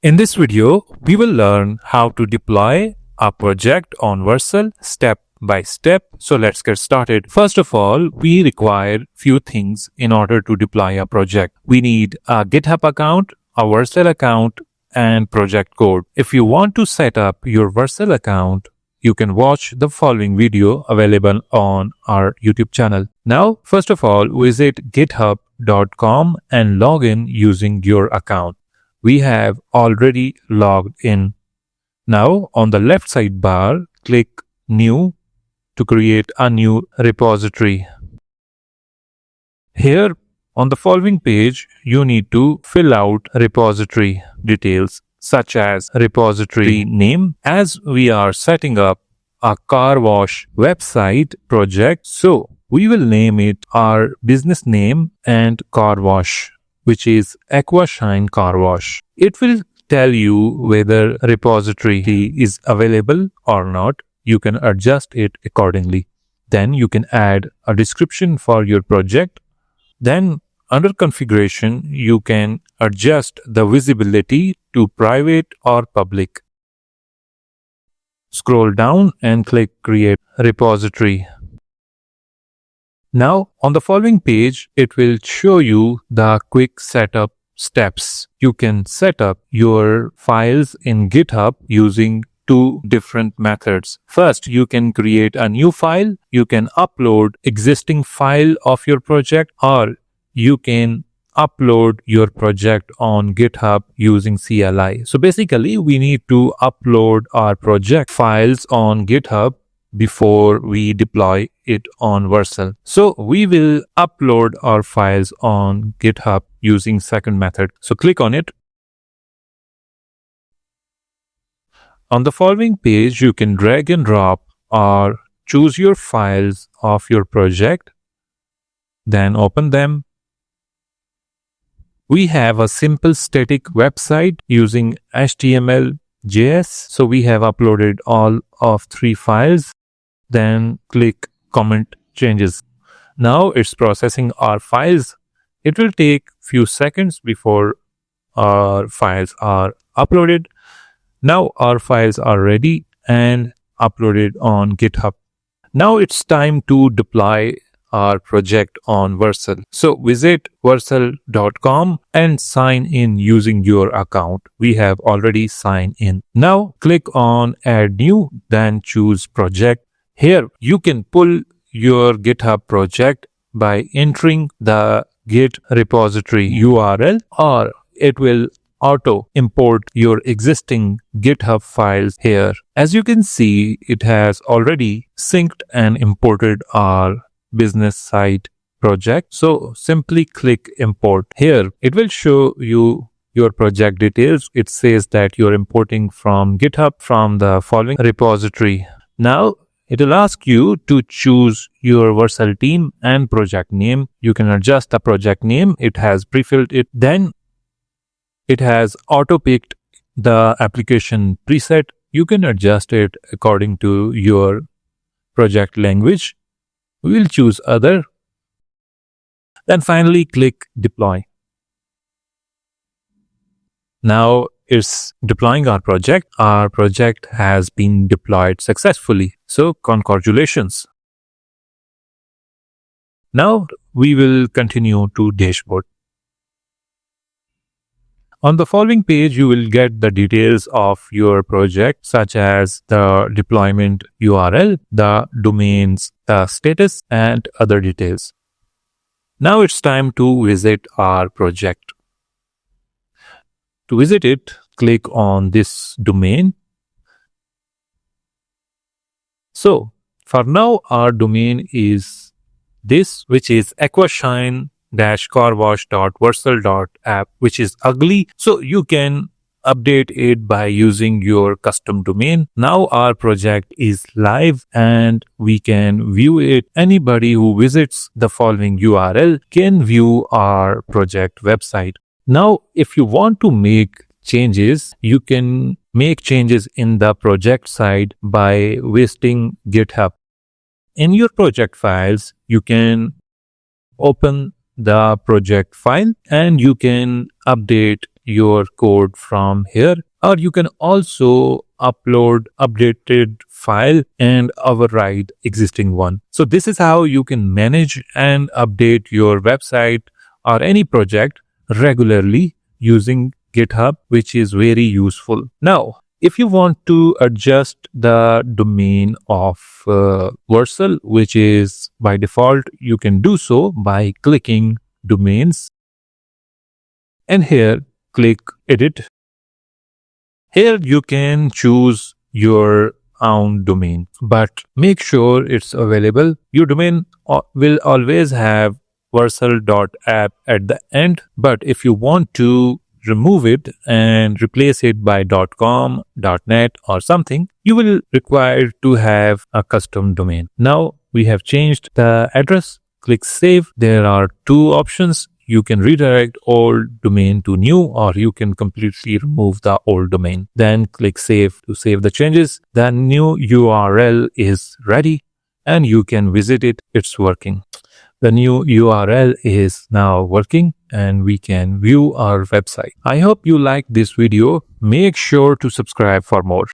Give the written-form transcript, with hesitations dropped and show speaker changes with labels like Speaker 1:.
Speaker 1: In this video, we will learn how to deploy a project on Vercel step by step. So let's get started. First of all, we require few things in order to deploy a project. We need a GitHub account, a Vercel account, and project code. If you want to set up your Vercel account, you can watch the following video available on our YouTube channel. Now, first of all, visit github.com and log in using your account. We have already logged in. Now, on the left sidebar, click New to create a new repository. Here, on the following page, you need to fill out repository details such as repository name, as we are setting up a car wash website project. So, we will name it our business name and car wash, which is Aquashine Car Wash. It will tell you whether repository is available or not. You can adjust it accordingly. Then you can add a description for your project. Then under configuration, you can adjust the visibility to private or public. Scroll down and click Create Repository. Now, on the following page, it will show you the quick setup steps. You can set up your files in GitHub using two different methods. First, you can create a new file. You can upload existing file of your project, or you can upload your project on GitHub using CLI. So basically, we need to upload our project files on GitHub before we deploy it on Vercel. So we will upload our files on GitHub using second method. So click on it. On the following page, you can drag and drop or choose your files of your project, then open them. We have a simple static website using HTML, JS. So we have uploaded all of 3 files. Then click Comment Changes. Now it's processing our files. It will take few seconds before our files are uploaded. Now our files are ready and uploaded on GitHub. Now it's time to deploy our project on Vercel. So visit vercel.com and sign in using your account. We have already signed in. Now click on Add New, then choose Project. Here you can pull your GitHub project by entering the Git repository URL, or it will auto import your existing GitHub files here. As you can see, it has already synced and imported our business site project. So simply click import. Here it will show you your project details. It says that you're importing from GitHub from the following repository. Now it will ask you to choose your Vercel team and project name. You can adjust the project name. It has pre-filled it. Then it has auto-picked the application preset. You can adjust it according to your project language. We will choose other. Then finally click deploy. Now it's deploying our project. Our project has been deployed successfully. So congratulations. Now we will continue to dashboard. On the following page, you will get the details of your project, such as the deployment URL, the domains, the status, and other details. Now it's time to visit our project. To visit it, click on this domain. So for now, our domain is this, which is aquashine-carwash.vercel.app, which is ugly. So you can update it by using your custom domain. Now our project is live and we can view it. Anybody who visits the following URL can view our project website. Now, if you want to make changes, you can make changes in the project side by visiting GitHub. In your project files, you can open the project file and you can update your code from here, or you can also upload updated file and override existing one. So this is how you can manage and update your website or any project regularly using GitHub, which is very useful. Now, if you want to adjust the domain of vercel, which is by default, you can do so by clicking domains, and here click edit. Here you can choose your own domain, but make sure it's available. Your domain will always have vercel.app at the end, but if you want to remove it and replace it by .com, .net or something, you will require to have a custom domain. Now we have changed the address. Click save. There are two options. You can redirect old domain to new, or you can completely remove the old domain. Then click save to save the changes. The new URL is ready and you can visit it. It's working. The new URL is now working and we can view our website. I hope you liked this video. Make sure to subscribe for more.